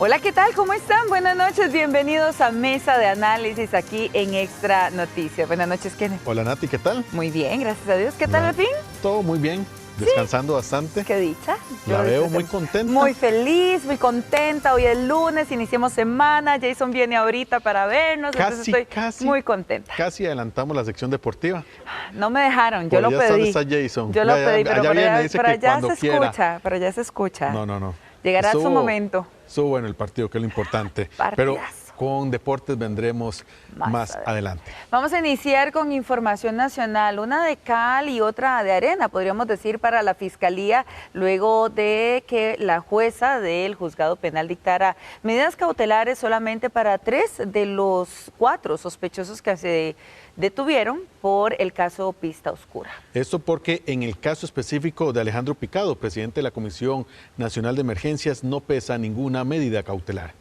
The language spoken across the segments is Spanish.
Hola, ¿qué tal? ¿Cómo están? Buenas noches, bienvenidos a Mesa de Análisis aquí en Extra Noticias. Buenas noches, Kenneth. Hola, Nati, ¿qué tal? Muy bien, gracias a Dios. ¿Qué tal al fin? Todo muy bien, descansando bastante. Qué dicha. La veo muy contenta. Muy feliz, muy contenta. Hoy es lunes, iniciamos semana. Jason viene ahorita para vernos, entonces estoy muy contenta. Casi adelantamos la sección deportiva. No me dejaron, yo lo pedí. Está Jason. Yo lo pedí, pero para allá se escucha, para allá se escucha. No. Llegará su momento. Estuvo bueno el partido, que es lo importante. Partidazo. Pero con deportes vendremos más adelante. Vamos a iniciar con información nacional, una de cal y otra de arena, podríamos decir, para la Fiscalía, luego de que la jueza del Juzgado Penal dictara medidas cautelares solamente para 3 de los 4 sospechosos que se detuvieron por el caso Pista Oscura. Esto porque en el caso específico de Alejandro Picado, presidente de la Comisión Nacional de Emergencias, no pesa ninguna medida cautelar.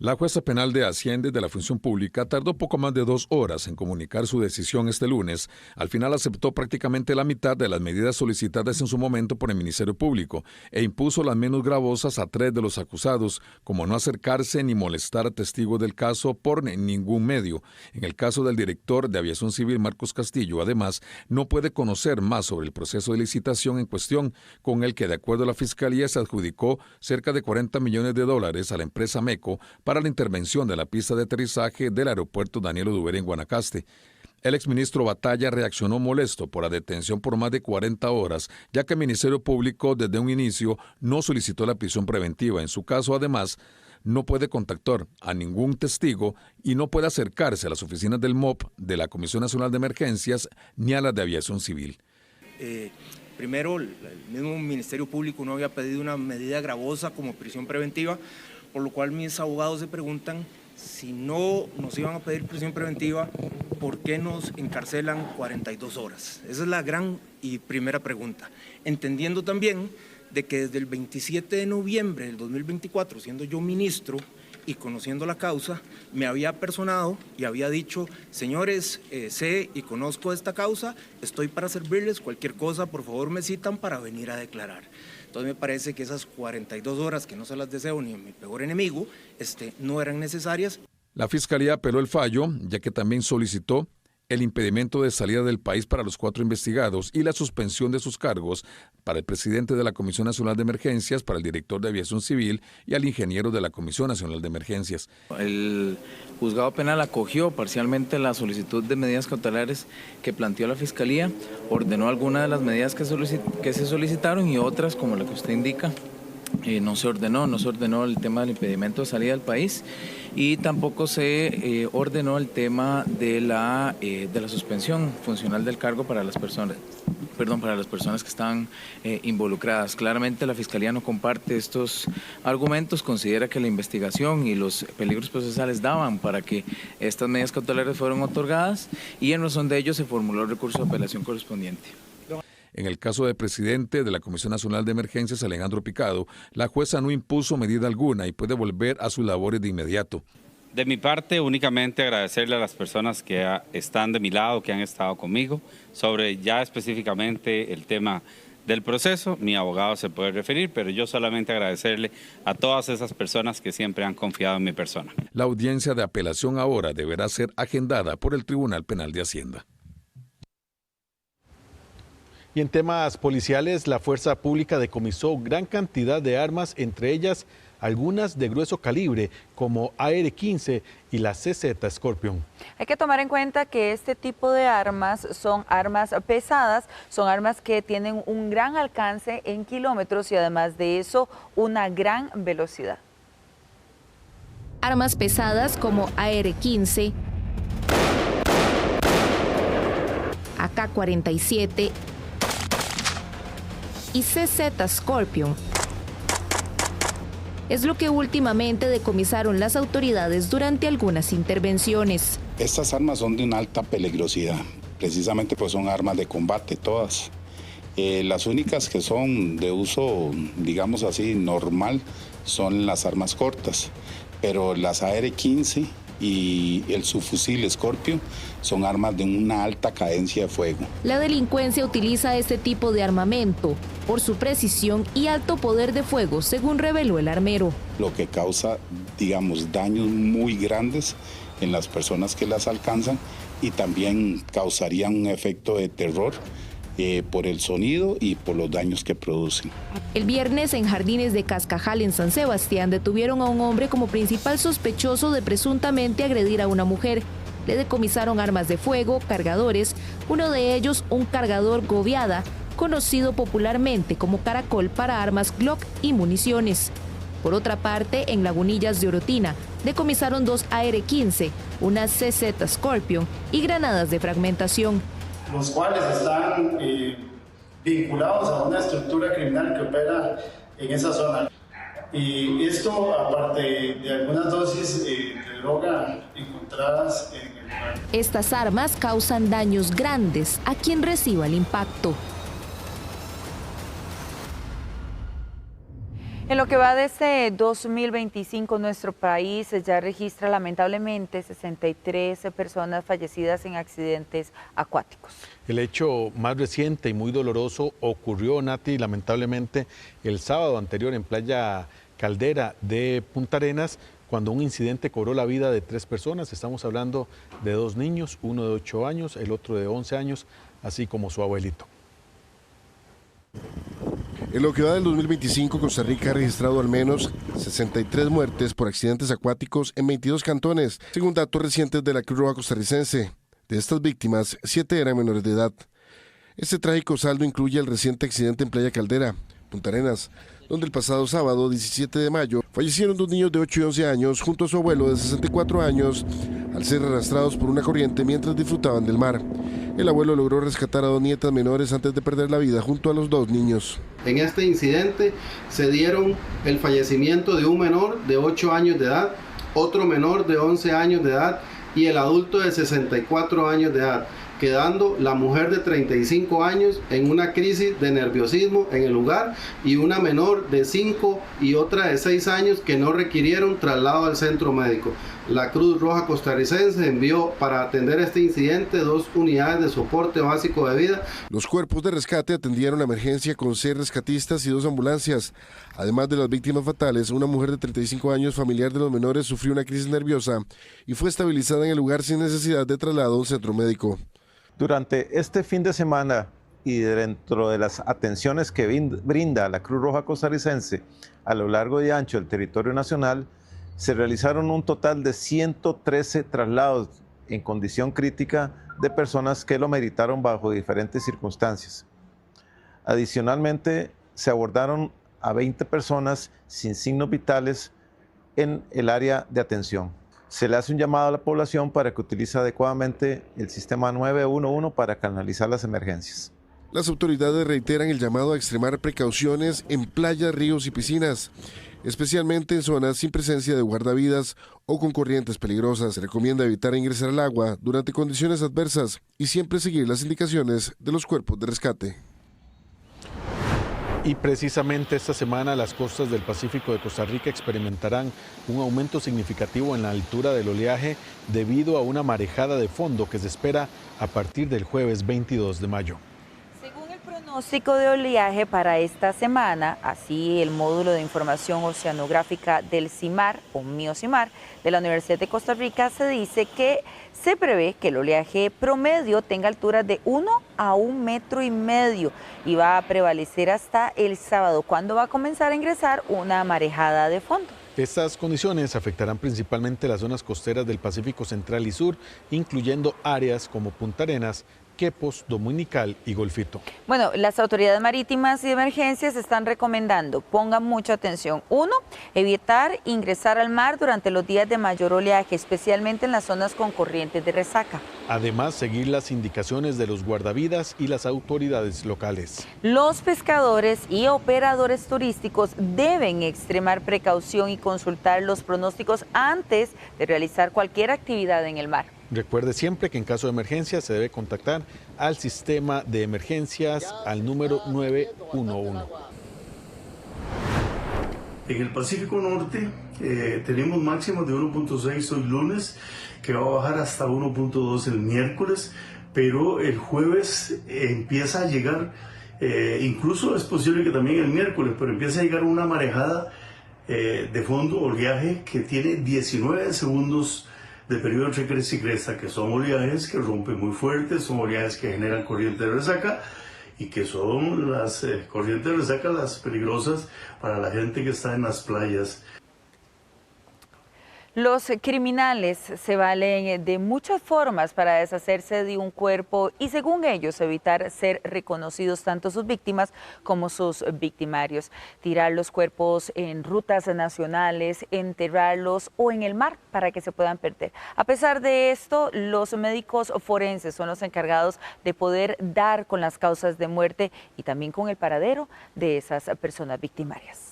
La jueza penal de Hacienda de la Función Pública tardó poco más de 2 horas en comunicar su decisión este lunes. Al final aceptó prácticamente la mitad de las medidas solicitadas en su momento por el Ministerio Público e impuso las menos gravosas a 3 de los acusados, como no acercarse ni molestar a testigos del caso por ningún medio. En el caso del director de Aviación Civil, Marcos Castillo, además, no puede conocer más sobre el proceso de licitación en cuestión, con el que, de acuerdo a la Fiscalía, se adjudicó cerca de $40 millones a la empresa MECO para la intervención de la pista de aterrizaje del aeropuerto Daniel Oduber en Guanacaste. El exministro Batalla reaccionó molesto por la detención por más de 40 horas, ya que el Ministerio Público desde un inicio no solicitó la prisión preventiva. En su caso, además, no puede contactar a ningún testigo y no puede acercarse a las oficinas del MOP, de la Comisión Nacional de Emergencias, ni a las de Aviación Civil. Primero, el mismo Ministerio Público no había pedido una medida gravosa como prisión preventiva, por lo cual mis abogados se preguntan si no nos iban a pedir prisión preventiva, ¿por qué nos encarcelan 42 horas? Esa es la gran y primera pregunta. Entendiendo también de que desde el 27 de noviembre del 2024, siendo yo ministro y conociendo la causa, me había personado y había dicho, señores, sé y conozco esta causa, estoy para servirles, cualquier cosa, por favor me citan para venir a declarar. Entonces me parece que esas 42 horas, que no se las deseo ni a mi peor enemigo, no eran necesarias. La Fiscalía apeló el fallo, ya que también solicitó el impedimento de salida del país para los 4 investigados y la suspensión de sus cargos para el presidente de la Comisión Nacional de Emergencias, para el director de Aviación Civil y al ingeniero de la Comisión Nacional de Emergencias. El Juzgado Penal acogió parcialmente la solicitud de medidas cautelares que planteó la Fiscalía, ordenó algunas de las medidas que se solicitaron y otras, como la que usted indica, no se ordenó el tema del impedimento de salida del país y tampoco se ordenó el tema de la suspensión funcional del cargo para las personas que están involucradas. Claramente la Fiscalía no comparte estos argumentos, considera que la investigación y los peligros procesales daban para que estas medidas cautelares fueran otorgadas y en razón de ello se formuló el recurso de apelación correspondiente. En el caso del presidente de la Comisión Nacional de Emergencias, Alejandro Picado, la jueza no impuso medida alguna y puede volver a sus labores de inmediato. De mi parte, únicamente agradecerle a las personas que están de mi lado, que han estado conmigo, sobre ya específicamente el tema del proceso. Mi abogado se puede referir, pero yo solamente agradecerle a todas esas personas que siempre han confiado en mi persona. La audiencia de apelación ahora deberá ser agendada por el Tribunal Penal de Hacienda. Y en temas policiales, la Fuerza Pública decomisó gran cantidad de armas, entre ellas algunas de grueso calibre, como AR-15 y la CZ Scorpion. Hay que tomar en cuenta que este tipo de armas son armas pesadas, son armas que tienen un gran alcance en kilómetros y además de eso, una gran velocidad. Armas pesadas como AR-15, AK-47 y CZ Scorpion es lo que últimamente decomisaron las autoridades durante algunas intervenciones. Estas armas son de una alta peligrosidad, precisamente pues son armas de combate todas. Las únicas que son de uso, digamos así, normal, son las armas cortas, pero las AR-15 y el subfusil Scorpio son armas de una alta cadencia de fuego. La delincuencia utiliza este tipo de armamento por su precisión y alto poder de fuego, según reveló el armero. Lo que causa, digamos, daños muy grandes en las personas que las alcanzan y también causarían un efecto de terror por el sonido y por los daños que producen. El viernes, en Jardines de Cascajal, en San Sebastián, detuvieron a un hombre como principal sospechoso de presuntamente agredir a una mujer. Le decomisaron armas de fuego, cargadores, uno de ellos un cargador Goviada, conocido popularmente como caracol para armas Glock y municiones. Por otra parte, en Lagunillas de Orotina, decomisaron 2 AR-15, una CZ Scorpion y granadas de fragmentación, los cuales están vinculados a una estructura criminal que opera en esa zona. Y esto, aparte de algunas dosis de droga encontradas en el lugar. Estas armas causan daños grandes a quien reciba el impacto. En lo que va de este 2025, nuestro país ya registra lamentablemente 63 personas fallecidas en accidentes acuáticos. El hecho más reciente y muy doloroso ocurrió, Nati, lamentablemente el sábado anterior en Playa Caldera de Punta Arenas, cuando un incidente cobró la vida de 3 personas. Estamos hablando de 2 niños, uno de 8 años, el otro de 11 años, así como su abuelito. En lo que va del 2025, Costa Rica ha registrado al menos 63 muertes por accidentes acuáticos en 22 cantones, según datos recientes de la Cruz Roja Costarricense. De estas víctimas, 7 eran menores de edad. Este trágico saldo incluye el reciente accidente en Playa Caldera, Punta Arenas, donde el pasado sábado, 17 de mayo, fallecieron 2 niños de 8 y 11 años junto a su abuelo de 64 años al ser arrastrados por una corriente mientras disfrutaban del mar. El abuelo logró rescatar a 2 nietas menores antes de perder la vida junto a los 2 niños. En este incidente se dieron el fallecimiento de un menor de 8 años de edad, otro menor de 11 años de edad y el adulto de 64 años de edad, quedando la mujer de 35 años en una crisis de nerviosismo en el lugar y una menor de 5 y otra de 6 años que no requirieron traslado al centro médico. La Cruz Roja Costarricense envió para atender este incidente 2 unidades de soporte básico de vida. Los cuerpos de rescate atendieron la emergencia con 6 rescatistas y 2 ambulancias. Además de las víctimas fatales, una mujer de 35 años, familiar de los menores, sufrió una crisis nerviosa y fue estabilizada en el lugar sin necesidad de traslado a un centro médico. Durante este fin de semana y dentro de las atenciones que brinda la Cruz Roja Costarricense a lo largo y ancho del territorio nacional, se realizaron un total de 113 traslados en condición crítica de personas que lo meritaron bajo diferentes circunstancias. Adicionalmente, se abordaron a 20 personas sin signos vitales en el área de atención. Se le hace un llamado a la población para que utilice adecuadamente el sistema 911 para canalizar las emergencias. Las autoridades reiteran el llamado a extremar precauciones en playas, ríos y piscinas, especialmente en zonas sin presencia de guardavidas o con corrientes peligrosas. Se recomienda evitar ingresar al agua durante condiciones adversas y siempre seguir las indicaciones de los cuerpos de rescate. Y precisamente esta semana las costas del Pacífico de Costa Rica experimentarán un aumento significativo en la altura del oleaje debido a una marejada de fondo que se espera a partir del jueves 22 de mayo. Según el pronóstico de oleaje para esta semana, así el módulo de información oceanográfica del CIMAR o MIOCIMAR de la Universidad de Costa Rica, se dice que se prevé que el oleaje promedio tenga alturas de 1 a 1,5 metros y va a prevalecer hasta el sábado, cuando va a comenzar a ingresar una marejada de fondo. Estas condiciones afectarán principalmente las zonas costeras del Pacífico Central y Sur, incluyendo áreas como Punta Arenas, Quepos, Dominical y Golfito. Bueno, las autoridades marítimas y de emergencias están recomendando, pongan mucha atención. 1, evitar ingresar al mar durante los días de mayor oleaje, especialmente en las zonas con corrientes de resaca. Además, seguir las indicaciones de los guardavidas y las autoridades locales. Los pescadores y operadores turísticos deben extremar precaución y consultar los pronósticos antes de realizar cualquier actividad en el mar. Recuerde siempre que en caso de emergencia se debe contactar al sistema de emergencias al número 911. En el Pacífico Norte Tenemos máximos de 1.6 hoy lunes, que va a bajar hasta 1.2 el miércoles, pero el jueves empieza a llegar, incluso es posible que también el miércoles, pero empieza a llegar una marejada de fondo, oleaje que tiene 19 segundos de periodo entre cresta y cresta, que son oleajes que rompen muy fuerte, son oleajes que generan corriente de resaca y que son las corrientes de resaca las peligrosas para la gente que está en las playas. Los criminales se valen de muchas formas para deshacerse de un cuerpo y, según ellos, evitar ser reconocidos tanto sus víctimas como sus victimarios. Tirar los cuerpos en rutas nacionales, enterrarlos o en el mar para que se puedan perder. A pesar de esto, los médicos forenses son los encargados de poder dar con las causas de muerte y también con el paradero de esas personas victimarias.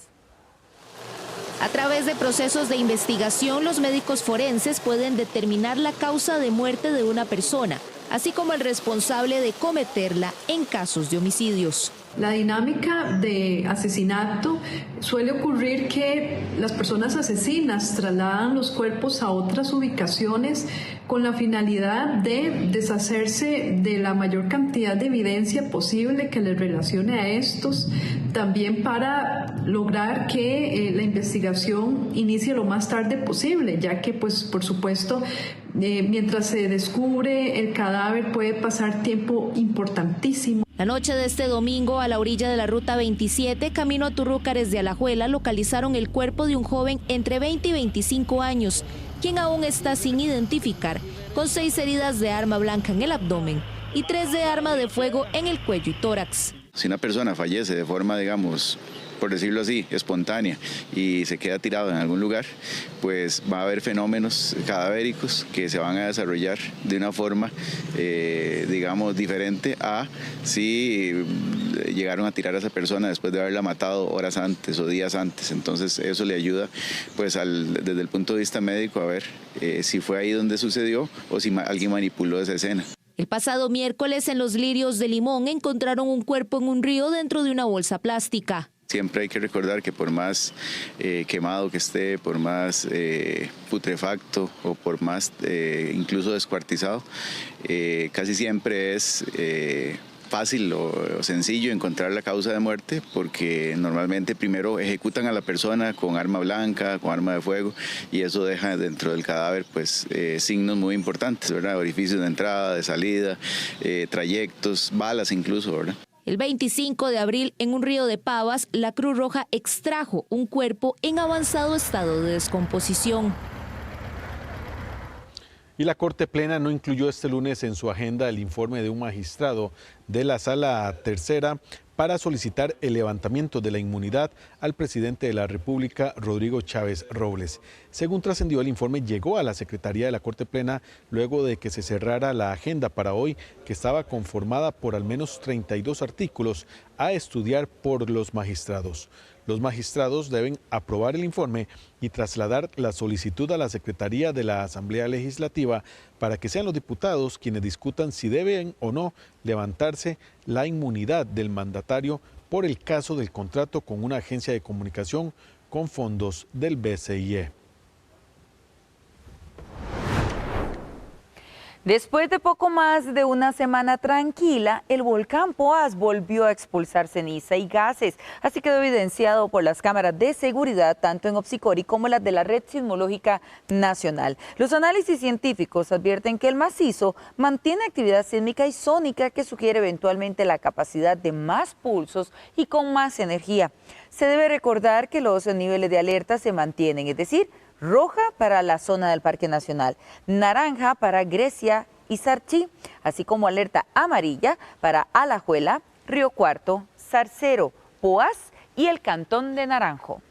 A través de procesos de investigación, los médicos forenses pueden determinar la causa de muerte de una persona, así como el responsable de cometerla en casos de homicidios. La dinámica de asesinato suele ocurrir que las personas asesinas trasladan los cuerpos a otras ubicaciones con la finalidad de deshacerse de la mayor cantidad de evidencia posible que les relacione a estos, también para lograr que la investigación inicie lo más tarde posible, ya que, pues, por supuesto, mientras se descubre el cadáver puede pasar tiempo importantísimo. La noche de este domingo, a la orilla de la Ruta 27, camino a Turrúcares de Alajuela, localizaron el cuerpo de un joven entre 20 y 25 años, quien aún está sin identificar, con 6 heridas de arma blanca en el abdomen y 3 de arma de fuego en el cuello y tórax. Si una persona fallece de forma, digamos, por decirlo así, espontánea y se queda tirado en algún lugar, pues va a haber fenómenos cadavéricos que se van a desarrollar de una forma, digamos, diferente a si llegaron a tirar a esa persona después de haberla matado horas antes o días antes. Entonces eso le ayuda, pues, desde el punto de vista médico, a ver si fue ahí donde sucedió o si alguien manipuló esa escena. El pasado miércoles, en Los Lirios de Limón, encontraron un cuerpo en un río dentro de una bolsa plástica. Siempre hay que recordar que por más quemado que esté, por más putrefacto o por más incluso descuartizado, casi siempre es fácil o sencillo encontrar la causa de muerte, porque normalmente primero ejecutan a la persona con arma blanca, con arma de fuego, y eso deja dentro del cadáver, pues, signos muy importantes, ¿verdad? Orificios de entrada, de salida, trayectos, balas incluso, ¿verdad? El 25 de abril, en un río de Pavas, la Cruz Roja extrajo un cuerpo en avanzado estado de descomposición. Y la Corte Plena no incluyó este lunes en su agenda el informe de un magistrado de la Sala Tercera para solicitar el levantamiento de la inmunidad al presidente de la República, Rodrigo Chávez Robles. Según trascendió, el informe llegó a la Secretaría de la Corte Plena luego de que se cerrara la agenda para hoy, que estaba conformada por al menos 32 artículos a estudiar por los magistrados. Los magistrados deben aprobar el informe y trasladar la solicitud a la Secretaría de la Asamblea Legislativa para que sean los diputados quienes discutan si deben o no levantarse la inmunidad del mandatario por el caso del contrato con una agencia de comunicación con fondos del BCIE. Después de poco más de una semana tranquila, el volcán Poás volvió a expulsar ceniza y gases. Así quedó evidenciado por las cámaras de seguridad, tanto en Opsicori como las de la Red Sismológica Nacional. Los análisis científicos advierten que el macizo mantiene actividad sísmica y sónica que sugiere eventualmente la capacidad de más pulsos y con más energía. Se debe recordar que los niveles de alerta se mantienen, es decir, roja para la zona del Parque Nacional, naranja para Grecia y Sarchí, así como alerta amarilla para Alajuela, Río Cuarto, Zarcero, Poás y el Cantón de Naranjo.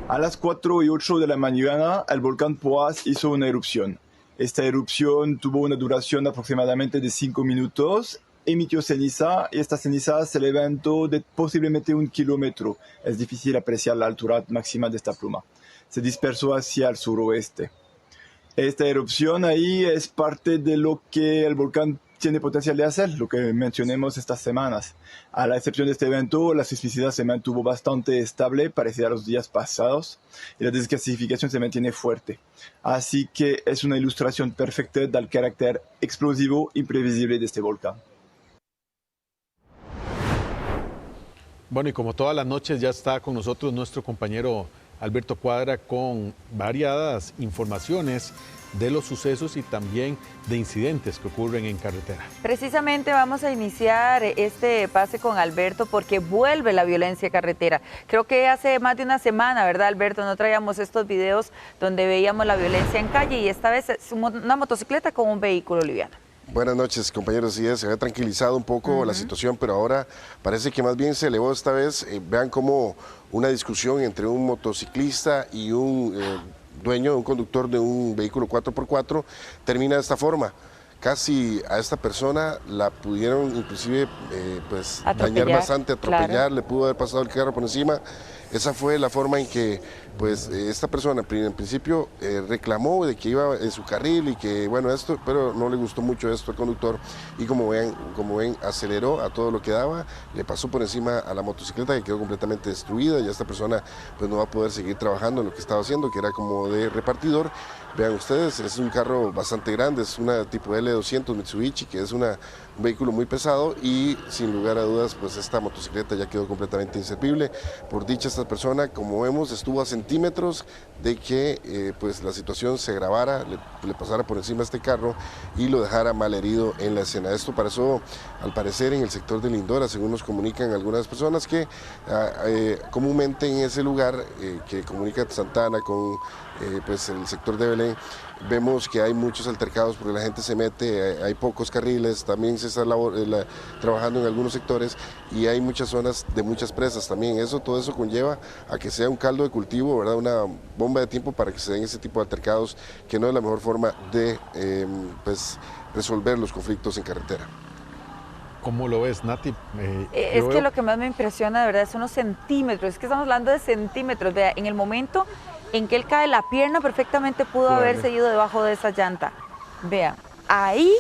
A las 4:08 de la mañana, el volcán Poás hizo una erupción. Esta erupción tuvo una duración aproximadamente de 5 minutos. Emitió ceniza y esta ceniza se levantó de posiblemente 1 kilómetro. Es difícil apreciar la altura máxima de esta pluma. Se dispersó hacia el suroeste. Esta erupción ahí es parte de lo que el volcán tiene potencial de hacer lo que mencionemos estas semanas. A la excepción de este evento, la sismicidad se mantuvo bastante estable, parecida a los días pasados, y la desgasificación se mantiene fuerte. Así que es una ilustración perfecta del carácter explosivo e imprevisible de este volcán. Bueno, y como todas las noches ya está con nosotros nuestro compañero Alberto Cuadra con variadas informaciones de los sucesos y también de incidentes que ocurren en carretera. Precisamente vamos a iniciar este pase con Alberto porque vuelve la violencia carretera. Creo que hace más de una semana, ¿verdad, Alberto? No traíamos estos videos donde veíamos la violencia en calle y esta vez es una motocicleta con un vehículo liviano. Buenas noches, compañeros. Sí, se había tranquilizado un poco la situación, pero ahora parece que más bien se elevó esta vez. Vean cómo una discusión entre un motociclista y un un conductor de un vehículo 4x4 termina de esta forma. Casi a esta persona la pudieron inclusive pues dañar bastante, atropellar, claro. Le pudo haber pasado el carro por encima. Esa fue la forma en que pues esta persona en principio reclamó de que iba en su carril y que bueno esto, pero no le gustó mucho esto al conductor y como ven aceleró a todo lo que daba, le pasó por encima a la motocicleta que quedó completamente destruida y esta persona pues no va a poder seguir trabajando en lo que estaba haciendo, que era como de repartidor. Vean ustedes, es un carro bastante grande, es una tipo L200 Mitsubishi, que es un vehículo muy pesado y sin lugar a dudas pues esta motocicleta ya quedó completamente inservible. Por dicha esta persona, como vemos, estuvo a centímetros de que pues la situación se agravara, le pasara por encima a este carro y lo dejara mal herido en la escena. Esto pasó al parecer en el sector de Lindora, según nos comunican algunas personas que comúnmente en ese lugar que comunica Santana con pues el sector de Belén, vemos que hay muchos altercados porque la gente se mete, hay pocos carriles, también se está trabajando en algunos sectores y hay muchas zonas de muchas presas también. Todo eso conlleva a que sea un caldo de cultivo, ¿verdad? Una bomba de tiempo para que se den ese tipo de altercados, que no es la mejor forma de pues, resolver los conflictos en carretera. ¿Cómo lo ves, Nati? Es que lo que más me impresiona de verdad son los centímetros, es que estamos hablando de centímetros. Vea, en el momento en que él cae, la pierna perfectamente pudo haberse ido debajo de esa llanta. Vean, ahí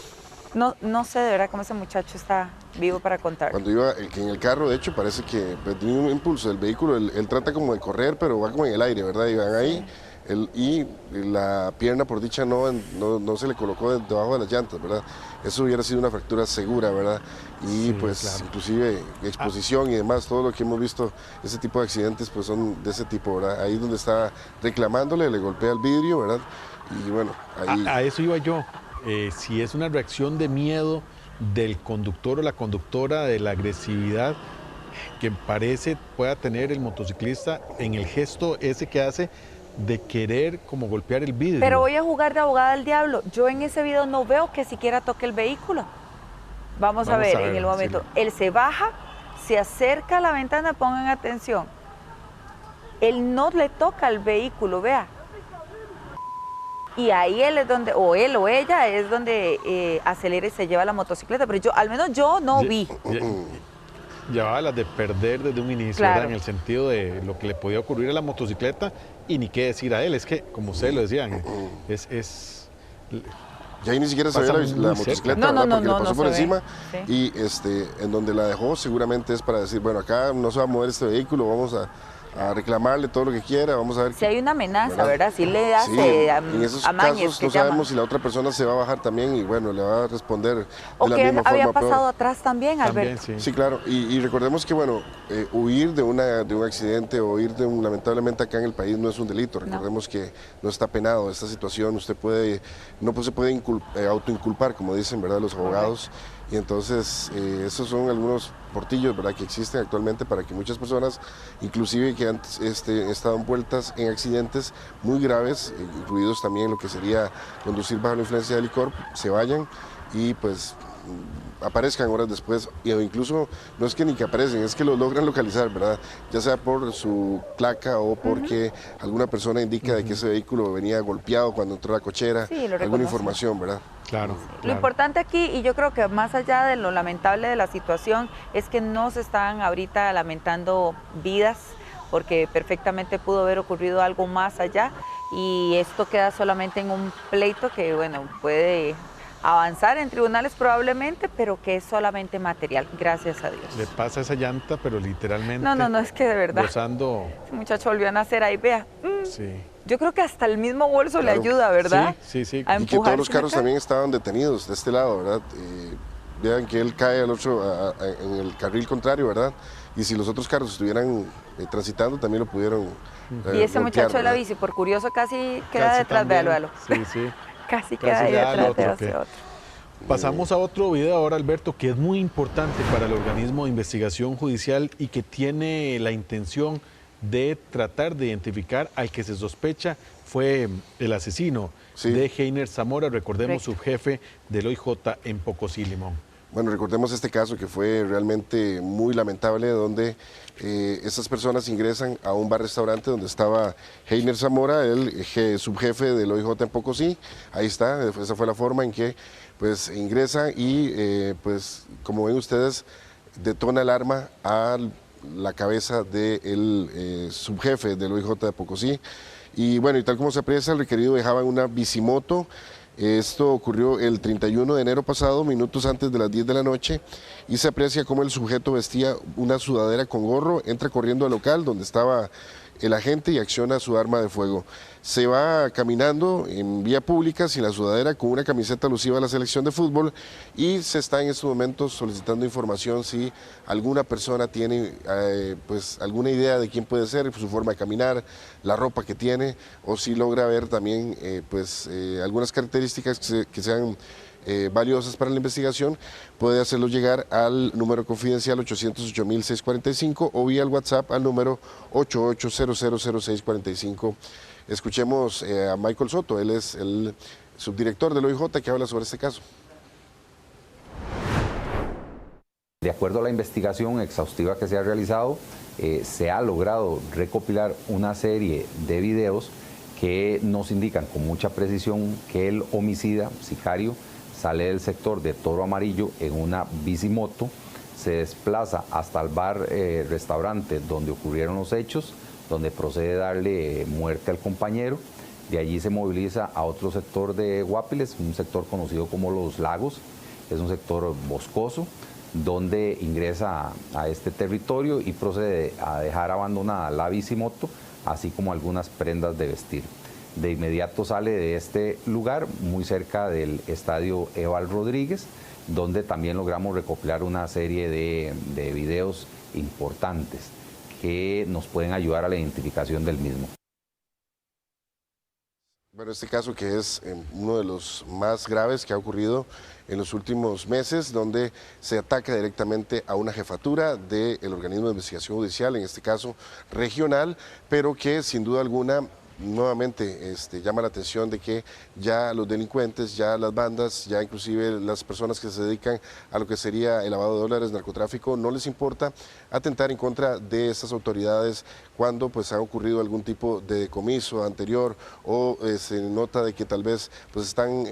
no sé de verdad cómo ese muchacho está vivo para contar. Cuando iba en el carro, de hecho, parece que tenía un impulso del vehículo, él trata como de correr, pero va como en el aire, ¿verdad? Y van ahí, y la pierna, por dicha, no se le colocó debajo de las llantas, ¿verdad? Eso hubiera sido una fractura segura, ¿verdad? Y sí, pues claro. Inclusive exposición y demás, todo lo que hemos visto, ese tipo de accidentes pues son de ese tipo, ¿verdad? Ahí donde está reclamándole, le golpea el vidrio, ¿verdad? Y bueno, ahí... A eso iba yo, si es una reacción de miedo del conductor o la conductora, de la agresividad que parece pueda tener el motociclista en el gesto ese que hace de querer como golpear el vidrio. Pero voy a jugar de abogada del diablo. Yo en ese video no veo que siquiera toque el vehículo. Vamos a ver en el momento. Sí. Él se baja, se acerca a la ventana, pongan atención. Él no le toca al vehículo, vea. Y ahí él es donde, o él o ella es donde acelera y se lleva la motocicleta. Pero al menos yo no vi. Llevaba las de perder desde un inicio, claro. ¿Verdad? En el sentido de lo que le podía ocurrir a la motocicleta y ni qué decir a él. Es que, como ustedes lo decían, ya ahí ni siquiera se ve la motocicleta, porque le pasó por encima y en donde la dejó seguramente es para decir, bueno, acá no se va a mover este vehículo, vamos a reclamarle todo lo que quiera, vamos a ver. Si hay una amenaza, ¿verdad? Si le hace en esos casos no sabemos si la otra persona se va a bajar también y bueno, le va a responder de la misma forma. O que había pasado atrás también, Alberto. Sí, claro, y recordemos que bueno, huir de un accidente o huir lamentablemente acá en el país no es un delito, recordemos que no está penado esta situación, no se puede autoinculpar, como dicen, ¿verdad? Los abogados. Y entonces esos son algunos portillos, ¿verdad?, que existen actualmente para que muchas personas, inclusive que han estado envueltas en accidentes muy graves, incluidos también lo que sería conducir bajo la influencia de licor, se vayan y pues aparezcan horas después, o incluso no es que ni que aparecen, es que los logran localizar, ¿verdad? Ya sea por su placa o porque alguna persona indica de que ese vehículo venía golpeado cuando entró a la cochera, alguna información, ¿verdad? Claro. Lo importante aquí, y yo creo que más allá de lo lamentable de la situación, es que no se están ahorita lamentando vidas, porque perfectamente pudo haber ocurrido algo más allá, y esto queda solamente en un pleito que, bueno, puede avanzar en tribunales probablemente, pero que es solamente material, gracias a Dios. Le pasa esa llanta, pero literalmente... No, es que de verdad. Gozando... Ese muchacho volvió a nacer ahí, vea. Sí. Yo creo que hasta el mismo bolso le ayuda, ¿verdad? Sí. Y que todos los carros también estaban detenidos de este lado, ¿verdad? Vean que él cae al otro, en el carril contrario, ¿verdad? Y si los otros carros estuvieran transitando, también lo pudieron y ese golpear, muchacho de la ¿verdad? bici, por curioso, casi queda detrás, véalo. Sí. Casi queda ahí detrás de ese otro. Pasamos a otro video ahora, Alberto, que es muy importante para el organismo de investigación judicial y que tiene la intención de tratar de identificar al que se sospecha fue el asesino de Heiner Zamora, recordemos, subjefe del OIJ en Pocosí, Limón. Bueno, recordemos este caso que fue realmente muy lamentable, donde estas personas ingresan a un bar-restaurante donde estaba Heiner Zamora, el subjefe del OIJ en Pocosí. Ahí está, esa fue la forma en que pues ingresa y pues como ven ustedes, detona el arma a la cabeza del subjefe del OIJ de Pocosí. Y bueno, y tal como se aprecia, el requerido dejaba una bicimoto. Esto ocurrió el 31 de enero pasado, minutos antes de las 10 de la noche, y se aprecia cómo el sujeto vestía una sudadera con gorro, entra corriendo al local donde estaba el agente y acciona su arma de fuego. Se va caminando en vía pública sin la sudadera, con una camiseta alusiva a la selección de fútbol, y se está en estos momentos solicitando información si alguna persona tiene pues alguna idea de quién puede ser, su forma de caminar, la ropa que tiene, o si logra ver también algunas características que sean valiosas para la investigación. Puede hacerlo llegar al número confidencial 808-645 o vía el WhatsApp al número 88000645. Escuchemos a Michael Soto, él es el subdirector del OIJ que habla sobre este caso. De acuerdo a la investigación exhaustiva que se ha realizado, se ha logrado recopilar una serie de videos que nos indican con mucha precisión que el homicida, sicario, sale del sector de Toro Amarillo en una bicimoto, se desplaza hasta el bar-restaurante donde ocurrieron los hechos, donde procede a darle muerte al compañero. De allí se moviliza a otro sector de Guapiles, un sector conocido como Los Lagos, es un sector boscoso, donde ingresa a este territorio y procede a dejar abandonada la bicimoto, así como algunas prendas de vestir. De inmediato sale de este lugar, muy cerca del estadio Eval Rodríguez, donde también logramos recopilar una serie de videos importantes que nos pueden ayudar a la identificación del mismo. Bueno, este caso que es uno de los más graves que ha ocurrido en los últimos meses, donde se ataca directamente a una jefatura del organismo de investigación judicial, en este caso regional, pero que sin duda alguna nuevamente llama la atención de que ya los delincuentes, ya las bandas, ya inclusive las personas que se dedican a lo que sería el lavado de dólares, narcotráfico, no les importa atentar en contra de estas autoridades cuando pues ha ocurrido algún tipo de decomiso anterior o se nota de que tal vez pues están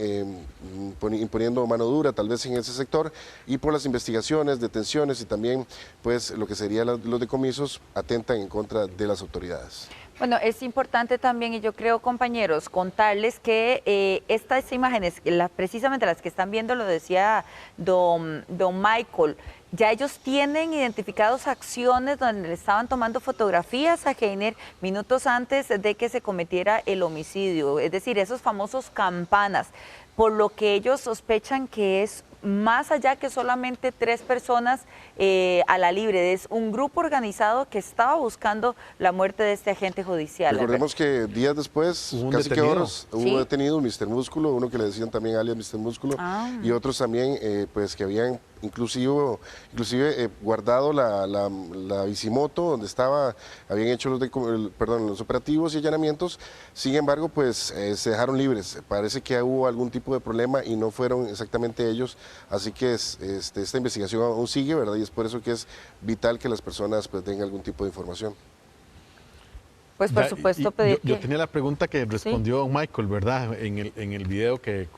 imponiendo mano dura tal vez en ese sector, y por las investigaciones, detenciones y también pues lo que serían los decomisos atentan en contra de las autoridades. Bueno, es importante también, y yo creo, compañeros, contarles que estas imágenes, precisamente las que están viendo, lo decía don Michael, ya ellos tienen identificados acciones donde le estaban tomando fotografías a Heiner minutos antes de que se cometiera el homicidio, es decir, esos famosos campanas, por lo que ellos sospechan que es más allá que solamente 3 personas a la libre, es un grupo organizado que estaba buscando la muerte de este agente judicial. Recordemos que días después, casi que horas, hubo detenido un Mr. Músculo, uno que le decían también alias Mr. Músculo, y otros también pues que habían inclusive guardado la bicimoto donde habían hecho los operativos y allanamientos. Sin embargo, pues se dejaron libres. Parece que hubo algún tipo de problema y no fueron exactamente ellos, así que esta investigación aún sigue, ¿verdad? Y es por eso que es vital que las personas pues tengan algún tipo de información. Pues por supuesto pedir yo tenía la pregunta que respondió don Michael, ¿verdad? En el video que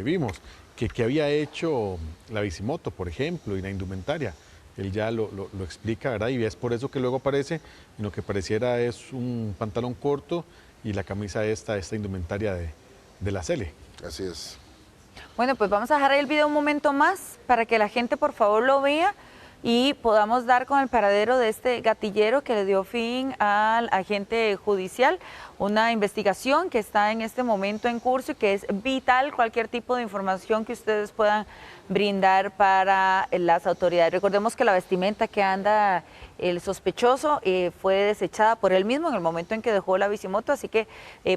vimos, que había hecho la bicimoto, por ejemplo, y la indumentaria. Él ya lo explica, ¿verdad? Y es por eso que luego aparece, y lo que pareciera es un pantalón corto y la camisa esta indumentaria de la Cele. Así es. Bueno, pues vamos a dejar ahí el video un momento más para que la gente por favor lo vea y podamos dar con el paradero de este gatillero que le dio fin al agente judicial. Una investigación que está en este momento en curso y que es vital cualquier tipo de información que ustedes puedan brindar para las autoridades. Recordemos que la vestimenta que anda el sospechoso fue desechada por él mismo en el momento en que dejó la bicimoto, así que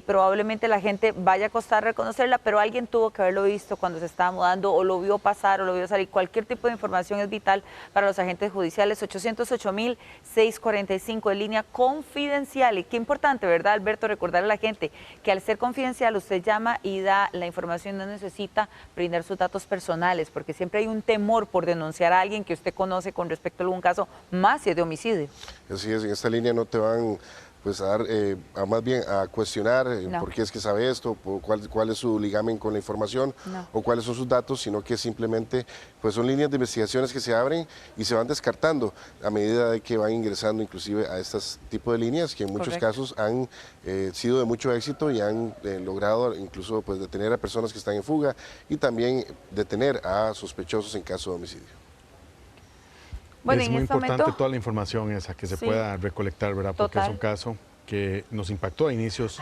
probablemente la gente vaya a costar reconocerla, pero alguien tuvo que haberlo visto cuando se estaba mudando o lo vio pasar o lo vio salir. Cualquier tipo de información es vital para los agentes judiciales. 808.645 en línea confidencial. Y qué importante, ¿verdad, Alberto? Recordarle a la gente que al ser confidencial usted llama y da la información, no necesita brindar sus datos personales, porque siempre hay un temor por denunciar a alguien que usted conoce con respecto a algún caso, más si es de homicidio. Así es, en esta línea no te van pues a dar, más bien a cuestionar por qué es que sabe esto, cuál es su ligamen con la información o cuáles son sus datos, sino que simplemente pues son líneas de investigaciones que se abren y se van descartando a medida de que van ingresando inclusive a estos tipos de líneas que en muchos casos han sido de mucho éxito y han logrado incluso pues detener a personas que están en fuga y también detener a sospechosos en caso de homicidio. Bueno, es muy importante toda la información esa que se pueda recolectar, ¿verdad? Porque es un caso que nos impactó a inicios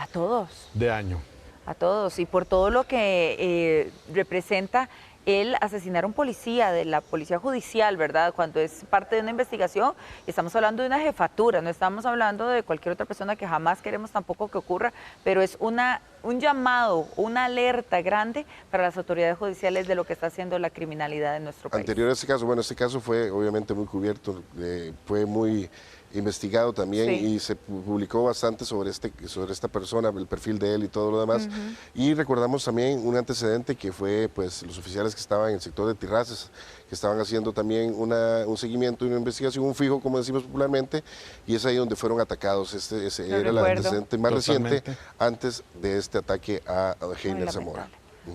de año. A todos, y por todo lo que representa el asesinar a un policía de la policía judicial, ¿verdad? Cuando es parte de una investigación, estamos hablando de una jefatura, no estamos hablando de cualquier otra persona que jamás queremos tampoco que ocurra, pero es un llamado, una alerta grande para las autoridades judiciales de lo que está haciendo la criminalidad en nuestro país. Anterior a este caso, bueno, este caso fue obviamente muy cubierto, fue muy investigado también y se publicó bastante sobre esta persona, el perfil de él y todo lo demás. Y recordamos también un antecedente que fue pues los oficiales que estaban en el sector de Tirraces, que estaban haciendo también un seguimiento y una investigación, un fijo, como decimos popularmente, y es ahí donde fueron atacados. Ese era el antecedente más reciente antes de este ataque a Heiner Zamora.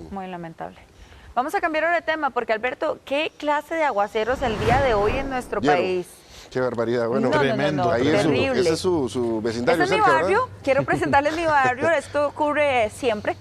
Muy lamentable. Vamos a cambiar ahora de tema, porque Alberto, ¿qué clase de aguaceros el día de hoy en nuestro país? Qué barbaridad, bueno, tremendo. Ahí terrible. Ese es su vecindario. Este es mi barrio, ¿verdad? Quiero presentarles mi barrio, esto ocurre siempre.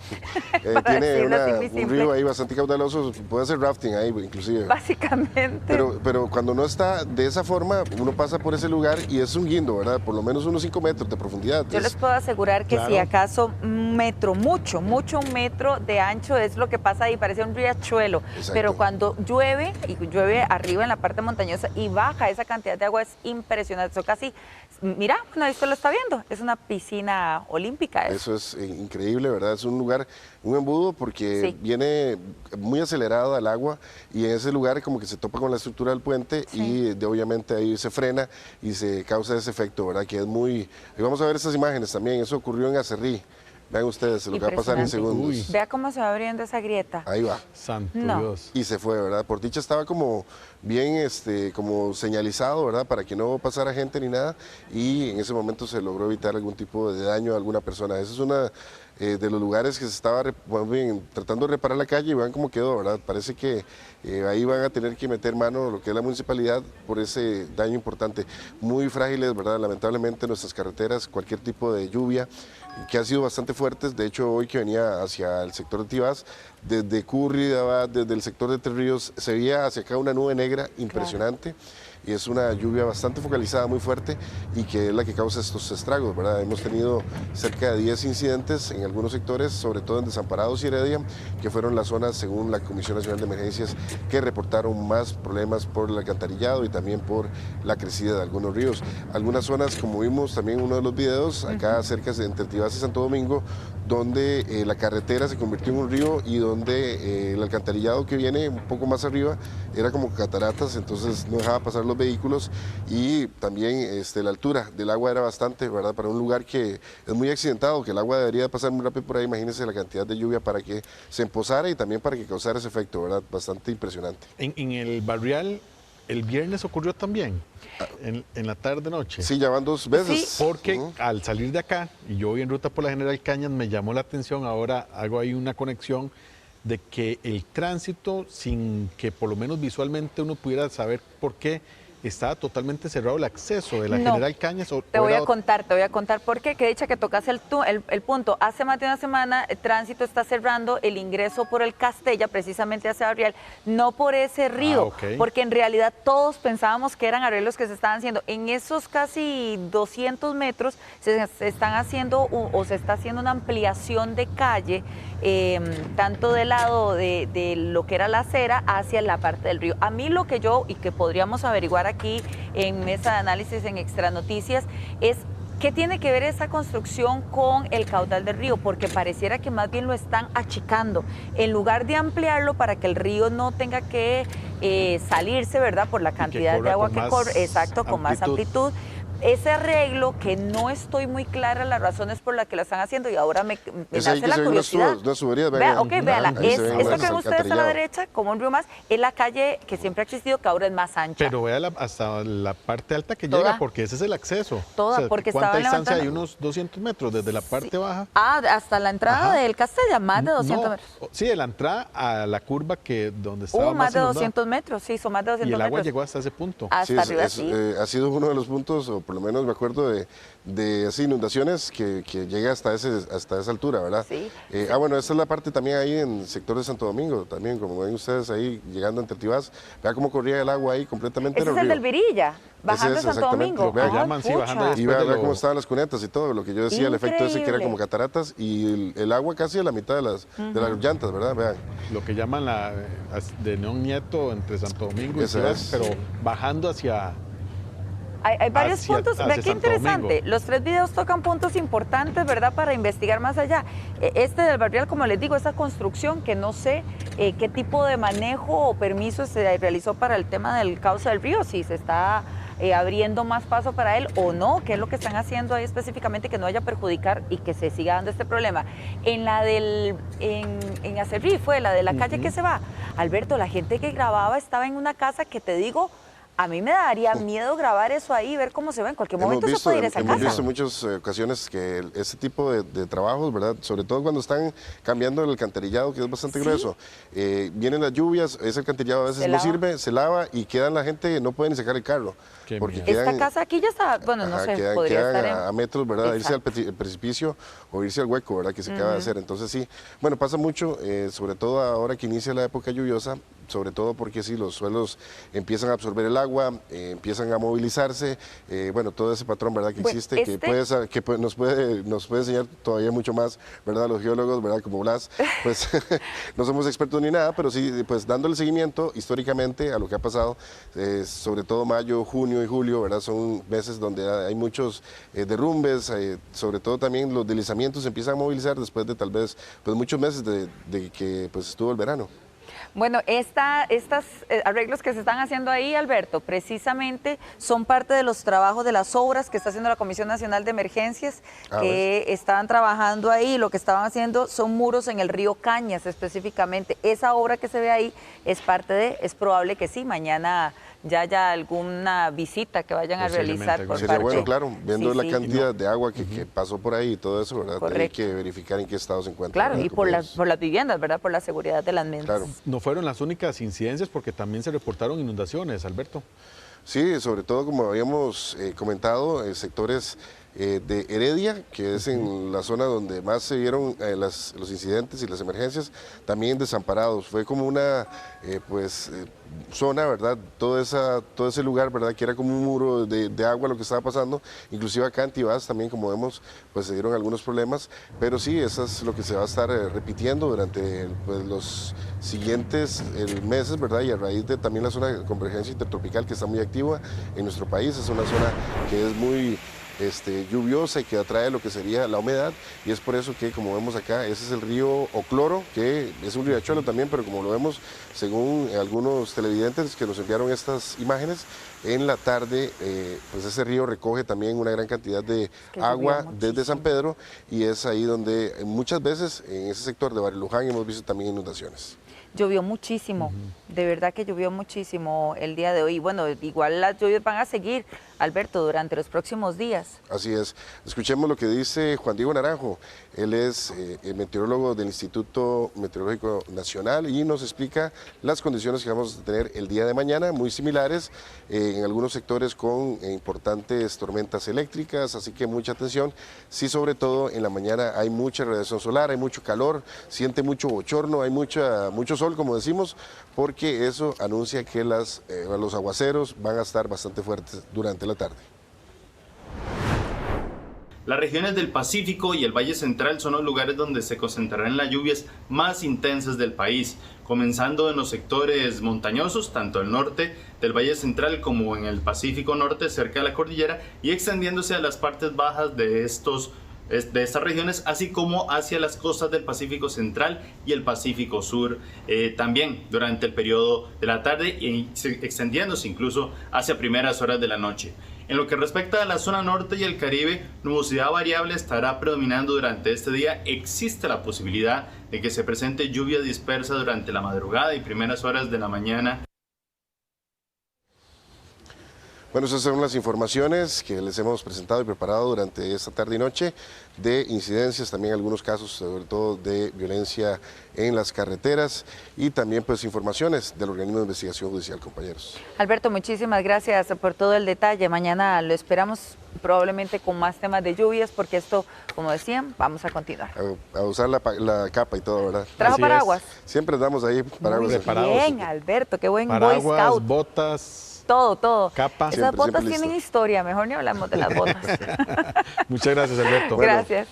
Tiene un río ahí bastante caudaloso, puede hacer rafting ahí inclusive. Básicamente. Pero cuando no está de esa forma, uno pasa por ese lugar y es un guindo, ¿verdad? Por lo menos unos 5 metros de profundidad. Yo les puedo asegurar que si acaso un metro, mucho un metro de ancho es lo que pasa ahí, parece un riachuelo. Exacto. Pero cuando llueve, y llueve arriba en la parte montañosa y baja esa cantidad de agua, es impresionante. Eso casi, mira, bueno, ahí usted lo está viendo, es una piscina olímpica. Eso es increíble, ¿verdad? Es un lugar, un embudo porque viene muy acelerado el agua y en ese lugar como que se topa con la estructura del puente y obviamente ahí se frena y se causa ese efecto, ¿verdad? Que es muy... Y vamos a ver estas imágenes también, eso ocurrió en Acerrí. Vean ustedes lo que va a pasar en segundos. Vea cómo se va abriendo esa grieta. Ahí va. Santo Dios. Y se fue, ¿verdad? Por dicha estaba como bien como señalizado, ¿verdad? Para que no pasara gente ni nada. Y en ese momento se logró evitar algún tipo de daño a alguna persona. Esa es una de los lugares que se estaba tratando de reparar la calle y vean cómo quedó, ¿verdad? Parece que ahí van a tener que meter mano lo que es la municipalidad por ese daño importante. Muy frágiles, ¿verdad? Lamentablemente nuestras carreteras, cualquier tipo de lluvia, que han sido bastante fuertes. De hecho, hoy que venía hacia el sector de Tibás, desde Curry, desde el sector de Tres Ríos, se veía hacia acá una nube negra impresionante. Y es una lluvia bastante focalizada, muy fuerte, y que es la que causa estos estragos, ¿verdad? Hemos tenido cerca de 10 incidentes en algunos sectores, sobre todo en Desamparados y Heredia, que fueron las zonas, según la Comisión Nacional de Emergencias, que reportaron más problemas por el alcantarillado y también por la crecida de algunos ríos. Algunas zonas, como vimos también en uno de los videos, acá cerca de entre Tibás y Santo Domingo, donde la carretera se convirtió en un río y donde el alcantarillado que viene un poco más arriba era como cataratas, entonces no dejaba pasar los vehículos y también la altura del agua era bastante, ¿verdad? Para un lugar que es muy accidentado, que el agua debería pasar muy rápido por ahí, imagínense la cantidad de lluvia para que se empozara y también para que causara ese efecto, ¿verdad? Bastante impresionante. En el barrial, el viernes ocurrió también, en la tarde-noche. Sí, ya van 2 veces. Sí. Porque al salir de acá, y yo voy en ruta por la General Cañas, me llamó la atención, ahora hago ahí una conexión de que el tránsito, sin que por lo menos visualmente uno pudiera saber por qué, estaba totalmente cerrado el acceso de la No. General Cañas. Te voy a contar por qué. Que dicha que tocas el punto. Hace más de una semana el tránsito está cerrando el ingreso por el Castella, precisamente hacia Barrial, no por ese río, porque en realidad todos pensábamos que eran arreglos que se estaban haciendo. En esos casi 200 metros se están haciendo o se está haciendo una ampliación de calle, tanto del lado de lo que era la acera hacia la parte del río. A mí lo que y que podríamos averiguar aquí en Mesa de Análisis en Extra Noticias es qué tiene que ver esa construcción con el caudal del río, porque pareciera que más bien lo están achicando, en lugar de ampliarlo para que el río no tenga que salirse, ¿verdad?, por la cantidad de agua que corre, exacto, con más amplitud. Ese arreglo, que no estoy muy clara las razones por las que lo están haciendo, y ahora me nace la curiosidad. Véala. Esto que ven ustedes a la derecha, como un río más, es la calle que siempre ha existido, que ahora es más ancha. Pero véala hasta la parte alta que ¿Toda? llega, porque ese es el acceso. Toda, porque ¿cuánta estaban distancia levantando? hay? Unos 200 metros desde la parte baja. Hasta la entrada del Castella, más de 200 metros. Sí, de la entrada a la curva donde estaba más de inundado. 200 metros, sí, son más de 200 metros. Y el agua llegó hasta ese punto. Hasta arriba, sí. Ha sido uno de los puntos, o por lo menos me acuerdo de así, inundaciones que llega hasta esa altura, ¿verdad? Sí. Bueno, esa es la parte también ahí en el sector de Santo Domingo, también, como ven ustedes ahí llegando entre Tibás, vea cómo corría el agua ahí completamente. Ese es el del Virilla, bajando de Santo Domingo. Y vea cómo estaban las cunetas y todo, lo que yo decía, el efecto ese que era como cataratas, y el agua casi a la mitad de las llantas, ¿verdad? Vean. Lo que llaman de Neón Nieto entre Santo Domingo y Tibás, pero bajando hacia... Hay varios puntos, vea qué Santo interesante. Domingo. Los 3 videos tocan puntos importantes, ¿verdad?, para investigar más allá. Este del Barrial, como les digo, esa construcción que no sé qué tipo de manejo o permiso se realizó para el tema del cauce del río, si se está abriendo más paso para él o no, qué es lo que están haciendo ahí específicamente que no vaya a perjudicar y que se siga dando este problema. En la en Acerrí fue la de la calle que se va. Alberto, la gente que grababa estaba en una casa que te digo, a mí me daría miedo grabar eso ahí, ver cómo se ve. En cualquier momento se puede ir a esa casa. Hemos visto en muchas ocasiones que este tipo de trabajos, ¿verdad? Sobre todo cuando están cambiando el alcantarillado, que es bastante grueso. Vienen las lluvias, ese alcantarillado a veces no sirve, se lava y quedan la gente, no pueden ni sacar el carro. Porque esta casa aquí ya está, bueno, no sé, podría estar a metros, ¿verdad? Irse al precipicio o irse al hueco, ¿verdad? Que se acaba de hacer. Entonces sí, bueno, pasa mucho, sobre todo ahora que inicia la época lluviosa, sobre todo porque sí, los suelos empiezan a absorber el agua, empiezan a movilizarse, bueno, todo ese patrón, ¿verdad?, que existe, que nos puede enseñar todavía mucho más, ¿verdad?, los geólogos, ¿verdad?, como Blas, pues no somos expertos ni nada, pero sí, pues dándole seguimiento históricamente a lo que ha pasado, sobre todo mayo, junio y julio, ¿verdad?, son meses donde hay muchos derrumbes, sobre todo también los deslizamientos se empiezan a movilizar después de tal vez pues muchos meses de que pues estuvo el verano. Bueno, estos arreglos que se están haciendo ahí, Alberto, precisamente son parte de los trabajos de las obras que está haciendo la Comisión Nacional de Emergencias, que estaban trabajando ahí. Lo que estaban haciendo son muros en el río Cañas específicamente. Esa obra que se ve ahí es probable que sí, mañana ya haya alguna visita que vayan a realizar por Sería parte. bueno, claro, viendo la cantidad de agua que pasó por ahí y todo eso, ¿verdad? Correcto. Hay que verificar en qué estado se encuentra. Claro, y por las viviendas, ¿verdad? Por la seguridad de las mismas. Claro. No fueron las únicas incidencias porque también se reportaron inundaciones, Alberto. Sí, sobre todo como habíamos comentado, sectores de Heredia, que es en la zona donde más se vieron los incidentes y las emergencias, también desamparados. Fue como una zona, ¿verdad? Todo ese lugar, ¿verdad?, que era como un muro de agua lo que estaba pasando. Inclusive acá en Tibás también, como vemos, pues se dieron algunos problemas, pero sí, eso es lo que se va a estar repitiendo durante los siguientes meses, ¿verdad? Y a raíz de también la zona de convergencia intertropical que está muy activa en nuestro país, es una zona que es muy lluviosa y que atrae lo que sería la humedad, y es por eso que, como vemos acá, ese es el río Ocloro, que es un riachuelo también, pero como lo vemos, según algunos televidentes que nos enviaron estas imágenes, en la tarde, pues ese río recoge también una gran cantidad de agua desde San Pedro, y es ahí donde muchas veces en ese sector de Barrio Luján hemos visto también inundaciones. Llovió muchísimo, de verdad que llovió muchísimo el día de hoy. Bueno, igual las lluvias van a seguir. Alberto, durante los próximos días. Así es. Escuchemos lo que dice Juan Diego Naranjo. Él es el meteorólogo del Instituto Meteorológico Nacional y nos explica las condiciones que vamos a tener el día de mañana, muy similares, en algunos sectores con importantes tormentas eléctricas, así que mucha atención. Sí, sobre todo en la mañana hay mucha radiación solar, hay mucho calor, siente mucho bochorno, hay mucho sol, como decimos, porque eso anuncia que los aguaceros van a estar bastante fuertes durante la tarde. Las regiones del Pacífico y el Valle Central son los lugares donde se concentrarán las lluvias más intensas del país, comenzando en los sectores montañosos, tanto al norte del Valle Central como en el Pacífico Norte, cerca de la cordillera, y extendiéndose a las partes bajas de estas regiones, así como hacia las costas del Pacífico Central y el Pacífico Sur, también durante el periodo de la tarde y extendiéndose incluso hacia primeras horas de la noche. En lo que respecta a la zona norte y el Caribe, nubosidad variable estará predominando durante este día. Existe la posibilidad de que se presente lluvia dispersa durante la madrugada y primeras horas de la mañana. Bueno, esas son las informaciones que les hemos presentado y preparado durante esta tarde y noche de incidencias, también algunos casos, sobre todo de violencia en las carreteras y también pues informaciones del organismo de investigación judicial, compañeros. Alberto, muchísimas gracias por todo el detalle. Mañana lo esperamos probablemente con más temas de lluvias, porque esto, como decían, vamos a continuar. A usar la capa y todo, ¿verdad? ¿Trajo paraguas? Siempre andamos ahí paraguas. Bien, Alberto, qué buen paraguas, Boy Scout. Botas. Todo. Capa. Esas botas tienen historia, mejor ni hablamos de las botas. Muchas gracias, Alberto. Gracias.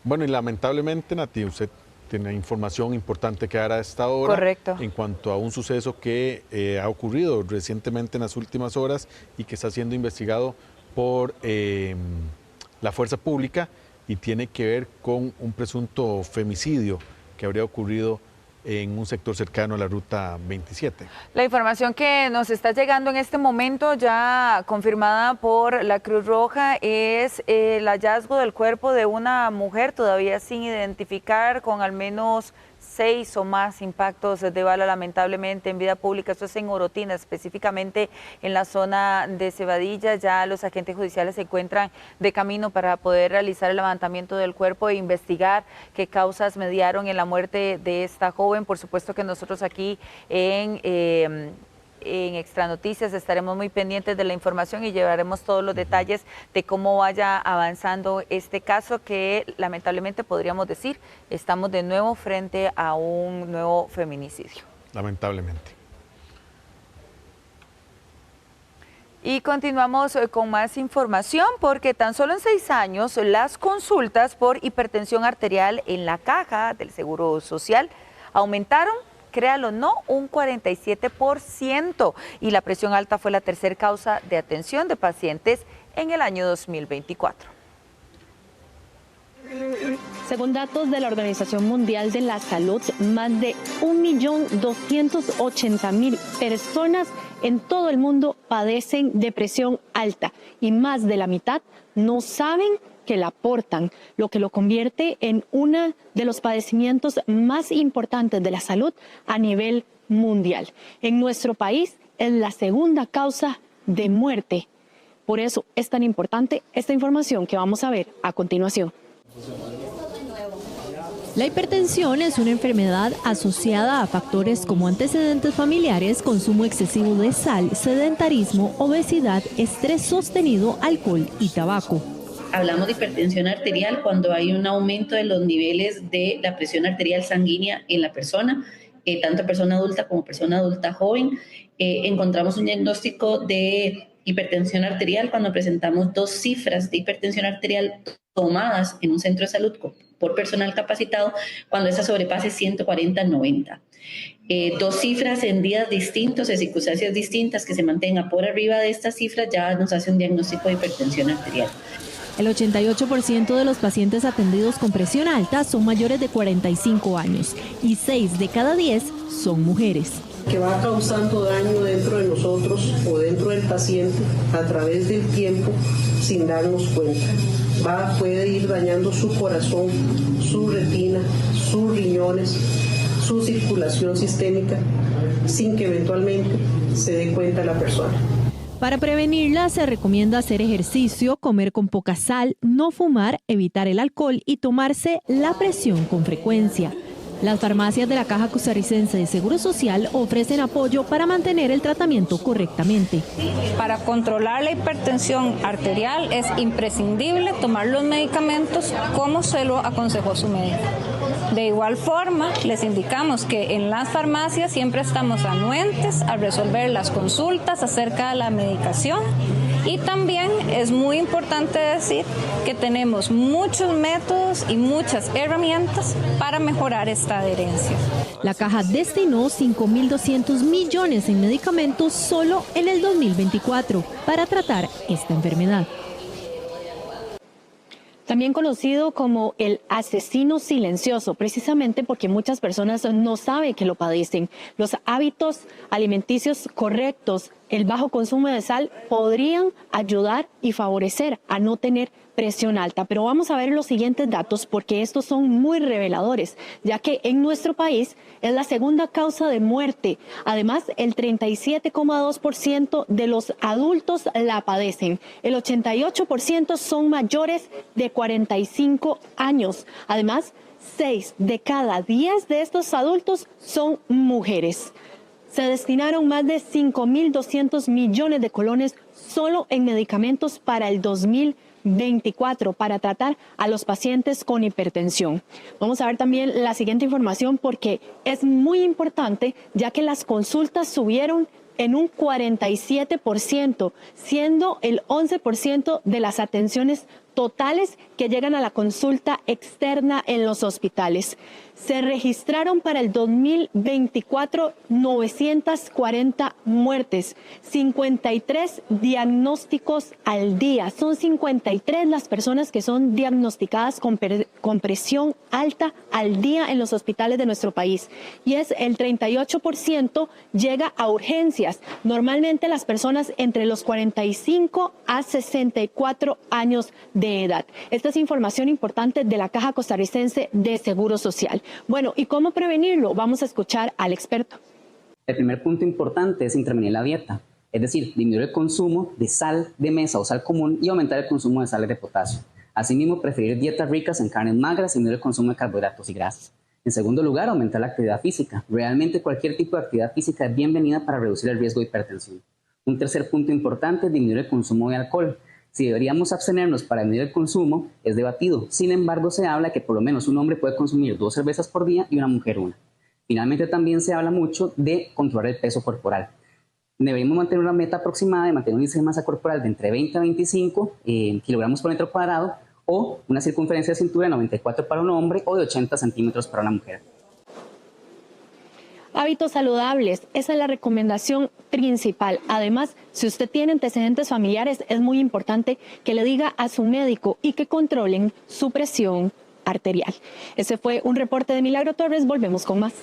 Bueno, y lamentablemente, Nati, usted tiene información importante que dar a esta hora. Correcto. En cuanto a un suceso que ha ocurrido recientemente en las últimas horas y que está siendo investigado por la fuerza pública y tiene que ver con un presunto femicidio que habría ocurrido en un sector cercano a la Ruta 27. La información que nos está llegando en este momento, ya confirmada por la Cruz Roja, es el hallazgo del cuerpo de una mujer todavía sin identificar, con al menos 6 o más impactos de bala, lamentablemente, en vida pública. Esto es en Orotina, específicamente en la zona de Cebadilla. Ya los agentes judiciales se encuentran de camino para poder realizar el levantamiento del cuerpo e investigar qué causas mediaron en la muerte de esta joven. Por supuesto que nosotros aquí en Extra Noticias estaremos muy pendientes de la información y llevaremos todos los detalles de cómo vaya avanzando este caso, que lamentablemente podríamos decir estamos de nuevo frente a un nuevo feminicidio. Lamentablemente. Y continuamos con más información, porque tan solo en 6 años las consultas por hipertensión arterial en la caja del Seguro Social aumentaron, créalo o no, un 47%, y la presión alta fue la tercera causa de atención de pacientes en el año 2024. Según datos de la Organización Mundial de la Salud, más de 1.280.000 personas en todo el mundo padecen de presión alta y más de la mitad no saben que la portan, lo que lo convierte en uno de los padecimientos más importantes de la salud a nivel mundial. En nuestro país es la segunda causa de muerte. Por eso es tan importante esta información que vamos a ver a continuación. La hipertensión es una enfermedad asociada a factores como antecedentes familiares, consumo excesivo de sal, sedentarismo, obesidad, estrés sostenido, alcohol y tabaco. Hablamos de hipertensión arterial cuando hay un aumento de los niveles de la presión arterial sanguínea en la persona, tanto persona adulta como persona adulta joven. Encontramos un diagnóstico de hipertensión arterial cuando presentamos 2 cifras de hipertensión arterial tomadas en un centro de salud por personal capacitado, cuando esa sobrepase 140/90. 2 cifras en días distintos, en circunstancias distintas, que se mantenga por arriba de estas cifras, ya nos hace un diagnóstico de hipertensión arterial. El 88% de los pacientes atendidos con presión alta son mayores de 45 años y 6 de cada 10 son mujeres. Que va causando daño dentro de nosotros o dentro del paciente a través del tiempo sin darnos cuenta. Puede ir dañando su corazón, su retina, sus riñones, su circulación sistémica, sin que eventualmente se dé cuenta la persona. Para prevenirla se recomienda hacer ejercicio, comer con poca sal, no fumar, evitar el alcohol y tomarse la presión con frecuencia. Las farmacias de la Caja Costarricense de Seguro Social ofrecen apoyo para mantener el tratamiento correctamente. Para controlar la hipertensión arterial es imprescindible tomar los medicamentos como se lo aconsejó su médico. De igual forma, les indicamos que en las farmacias siempre estamos anuentes a resolver las consultas acerca de la medicación y también es muy importante decir que tenemos muchos métodos y muchas herramientas para mejorar esta adherencia. La Caja destinó 5.200 millones en medicamentos solo en el 2024 para tratar esta enfermedad. También conocido como el asesino silencioso, precisamente porque muchas personas no saben que lo padecen. Los hábitos alimenticios correctos, el bajo consumo de sal podrían ayudar y favorecer a no tener presión alta. Pero vamos a ver los siguientes datos porque estos son muy reveladores, ya que en nuestro país es la segunda causa de muerte. Además, el 37,2% de los adultos la padecen. El 88% son mayores de 45 años. Además, 6 de cada 10 de estos adultos son mujeres. Se destinaron más de 5.200 millones de colones solo en medicamentos para el 2024 para tratar a los pacientes con hipertensión. Vamos a ver también la siguiente información porque es muy importante ya que las consultas subieron en un 47%, siendo el 11% de las atenciones totales que llegan a la consulta externa en los hospitales. Se registraron para el 2024 940 muertes, 53 diagnósticos al día. Son 53 las personas que son diagnosticadas con presión alta al día en los hospitales de nuestro país. Y es el 38% llega a urgencias. Normalmente las personas entre los 45 a 64 años de edad. Esta es información importante de la Caja Costarricense de Seguro Social. Bueno, ¿y cómo prevenirlo? Vamos a escuchar al experto. El primer punto importante es intervenir la dieta, es decir, disminuir el consumo de sal de mesa o sal común y aumentar el consumo de sales de potasio. Asimismo, preferir dietas ricas en carnes magras y disminuir el consumo de carbohidratos y grasas. En segundo lugar, aumentar la actividad física. Realmente cualquier tipo de actividad física es bienvenida para reducir el riesgo de hipertensión. Un tercer punto importante es disminuir el consumo de alcohol. Si deberíamos abstenernos para disminuir el consumo, es debatido. Sin embargo, se habla que por lo menos un hombre puede consumir 2 cervezas por día y una mujer 1. Finalmente, también se habla mucho de controlar el peso corporal. Deberíamos mantener una meta aproximada de mantener un índice de masa corporal de entre 20 a 25 kilogramos por metro cuadrado o una circunferencia de cintura de 94 para un hombre o de 80 centímetros para una mujer. Hábitos saludables, esa es la recomendación principal. Además, si usted tiene antecedentes familiares, es muy importante que le diga a su médico y que controlen su presión arterial. Ese fue un reporte de Milagro Torres. Volvemos con más.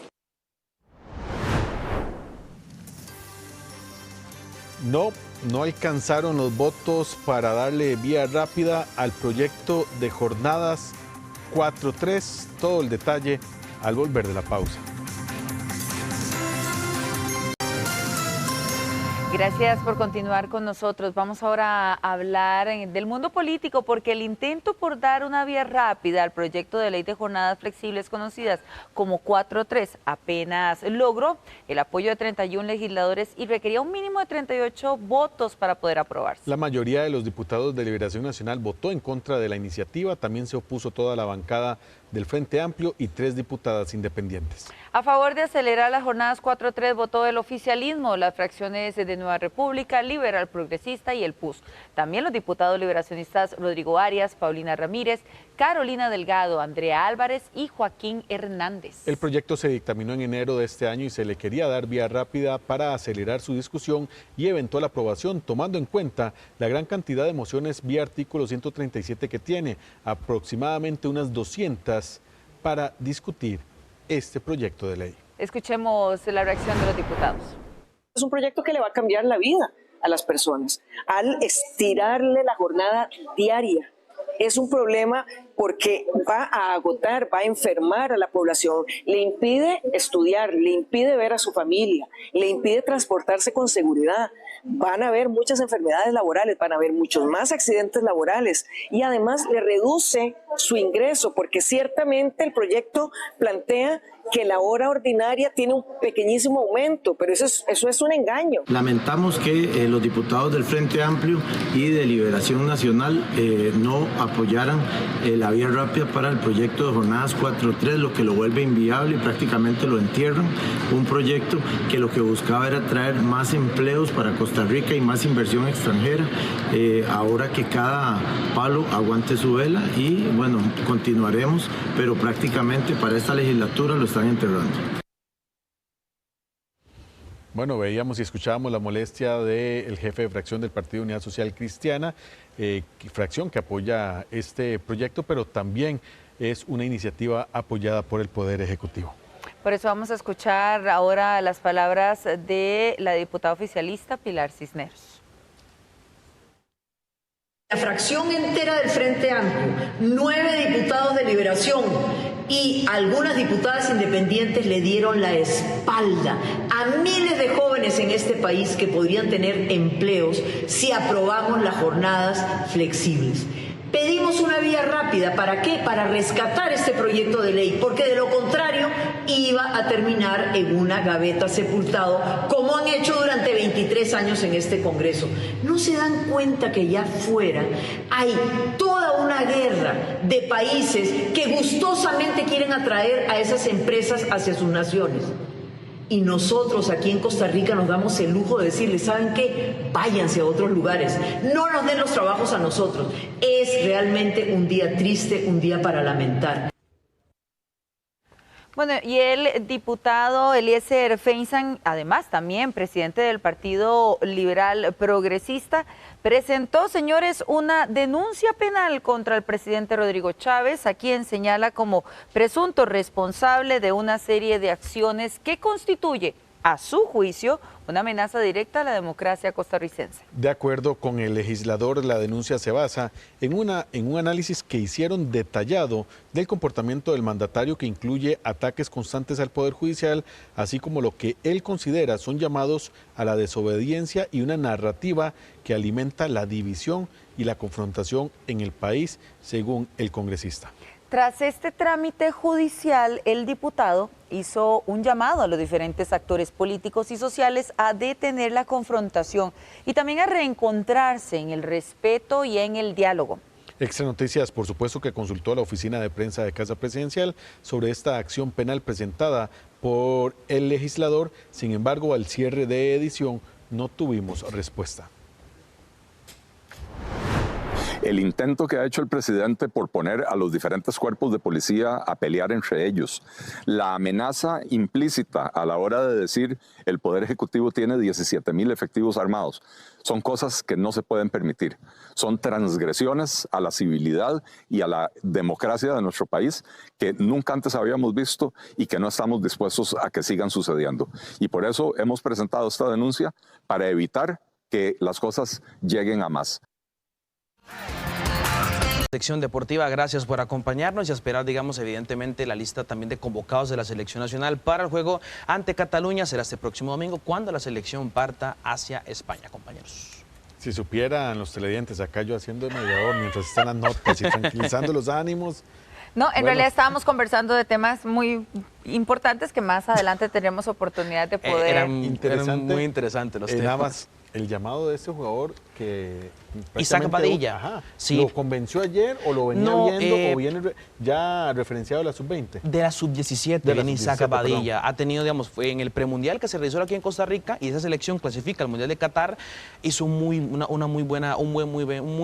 No alcanzaron los votos para darle vía rápida al proyecto de jornadas 4-3. Todo el detalle al volver de la pausa. Gracias por continuar con nosotros. Vamos ahora a hablar del mundo político porque el intento por dar una vía rápida al proyecto de ley de jornadas flexibles conocidas como 4-3 apenas logró el apoyo de 31 legisladores y requería un mínimo de 38 votos para poder aprobarse. La mayoría de los diputados de Liberación Nacional votó en contra de la iniciativa. También se opuso toda la bancada del Frente Amplio y 3 diputadas independientes. A favor de acelerar las jornadas 4-3 votó el oficialismo, las fracciones de Nueva República, Liberal Progresista y el PUS. También los diputados liberacionistas Rodrigo Arias, Paulina Ramírez, Carolina Delgado, Andrea Álvarez y Joaquín Hernández. El proyecto se dictaminó en enero de este año y se le quería dar vía rápida para acelerar su discusión y eventual aprobación, tomando en cuenta la gran cantidad de mociones vía artículo 137 que tiene, aproximadamente unas 200 para discutir este proyecto de ley. Escuchemos la reacción de los diputados. Es un proyecto que le va a cambiar la vida a las personas al estirarle la jornada diaria es un problema porque va a agotar, va a enfermar a la población, le impide estudiar, le impide ver a su familia, le impide transportarse con seguridad. Van a haber muchas enfermedades laborales, van a haber muchos más accidentes laborales y además le reduce su ingreso porque ciertamente el proyecto plantea que la hora ordinaria tiene un pequeñísimo aumento, pero eso es un engaño. Lamentamos que los diputados del Frente Amplio y de Liberación Nacional no apoyaran la vía rápida para el proyecto de jornadas 4.3, lo que lo vuelve inviable y prácticamente lo entierran. Un proyecto que lo que buscaba era traer más empleos para Costa Rica y más inversión extranjera, ahora que cada palo aguante su vela y bueno, continuaremos, pero prácticamente para esta legislatura lo están enterrando. Bueno, veíamos y escuchábamos la molestia del jefe de fracción del Partido Unidad Social Cristiana, fracción que apoya este proyecto, pero también es una iniciativa apoyada por el Poder Ejecutivo. Por eso vamos a escuchar ahora las palabras de la diputada oficialista Pilar Cisneros. La fracción entera del Frente Amplio, 9 diputados de Liberación y algunas diputadas independientes le dieron la espalda a miles de jóvenes en este país que podrían tener empleos si aprobamos las jornadas flexibles. Pedimos una vía rápida, ¿para qué? Para rescatar este proyecto de ley, porque de lo contrario iba a terminar en una gaveta sepultado, como han hecho durante 23 años en este Congreso. ¿No se dan cuenta que ya afuera hay toda una guerra de países que gustosamente quieren atraer a esas empresas hacia sus naciones? Y nosotros aquí en Costa Rica nos damos el lujo de decirles, ¿saben qué? Váyanse a otros lugares, no nos den los trabajos a nosotros. Es realmente un día triste, un día para lamentar. Bueno, y el diputado Eliezer Feinstein, además también presidente del Partido Liberal Progresista, presentó, señores, una denuncia penal contra el presidente Rodrigo Chávez, a quien señala como presunto responsable de una serie de acciones que constituye, a su juicio, una amenaza directa a la democracia costarricense. De acuerdo con el legislador, la denuncia se basa en un análisis que hicieron detallado del comportamiento del mandatario, que incluye ataques constantes al Poder Judicial, así como lo que él considera son llamados a la desobediencia y una narrativa que alimenta la división y la confrontación en el país, según el congresista. Tras este trámite judicial, el diputado hizo un llamado a los diferentes actores políticos y sociales a detener la confrontación y también a reencontrarse en el respeto y en el diálogo. Extra Noticias, por supuesto, que consultó a la oficina de prensa de Casa Presidencial sobre esta acción penal presentada por el legislador. Sin embargo, al cierre de edición no tuvimos respuesta. El intento que ha hecho el presidente por poner a los diferentes cuerpos de policía a pelear entre ellos, la amenaza implícita a la hora de decir el Poder Ejecutivo tiene 17,000 efectivos armados, son cosas que no se pueden permitir. Son transgresiones a la civilidad y a la democracia de nuestro país que nunca antes habíamos visto y que no estamos dispuestos a que sigan sucediendo. Y por eso hemos presentado esta denuncia para evitar que las cosas lleguen a más. Sección deportiva, gracias por acompañarnos y a esperar, digamos, evidentemente la lista también de convocados de la selección nacional para el juego ante Cataluña. Será este próximo domingo cuando la selección parta hacia España, compañeros. Si supieran los televidentes, acá yo haciendo de mediador mientras están las notas y tranquilizando los ánimos. No, en realidad estábamos conversando de temas muy importantes que más adelante tendremos oportunidad de poder... Eran muy interesantes los temas. Nada más el llamado de este jugador que... Isaac Padilla. Sí. ¿Lo convenció ayer o lo venía viendo o viene ya referenciado de la sub-20? De la sub-17 viene Isaac Padilla. Ha tenido, digamos, fue en el premundial que se realizó aquí en Costa Rica y esa selección clasifica al Mundial de Qatar. Hizo un muy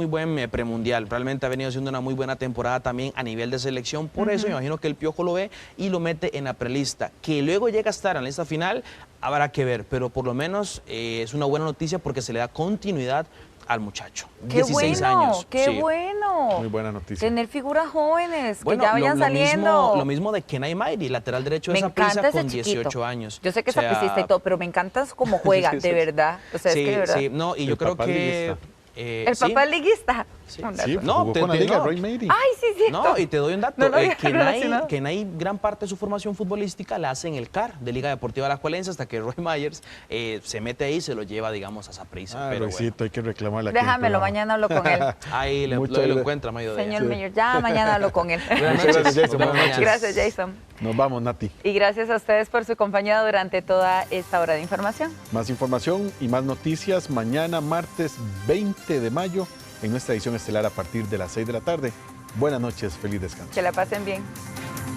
buen premundial. Realmente ha venido haciendo una muy buena temporada también a nivel de selección. Por eso me imagino que el Piojo lo ve y lo mete en la prelista. Que luego llega a estar en la lista final, habrá que ver. Pero por lo menos es una buena noticia porque se le da continuidad al muchacho. ¡Qué 16 bueno! años. ¡Qué sí. bueno! Muy buena noticia. Tener figuras jóvenes bueno, que ya vayan saliendo. Lo mismo de Kenai Mairi, lateral derecho de Saprissa con 18 años. Yo sé que es sapricista y todo, pero me encanta cómo juega, de verdad. O sea, sí, es que de verdad. sí, no, y yo creo que El papá es liguista. Sí, jugó con la liga, Roy Meiri. Ay, sí, sí. No, y te doy un dato. No, que Nay, gran parte de su formación futbolística la hace en el CAR, de Liga Deportiva Alajuelense, hasta que Roy Myers se mete ahí y se lo lleva, digamos, a Saprissa. Pero Roycito, hay que reclamarle. Déjamelo, mañana hablo con él. Ahí lo encuentra, Mayo. Señor Meyer, ya mañana hablo con él. Gracias, Jason. Gracias, Jason. Nos vamos, Nati. Y gracias a ustedes por su compañía durante toda esta hora de información. Más información y más noticias mañana, martes 20 de mayo, en nuestra edición estelar a partir de las 6 de la tarde. Buenas noches, feliz descanso. Que la pasen bien.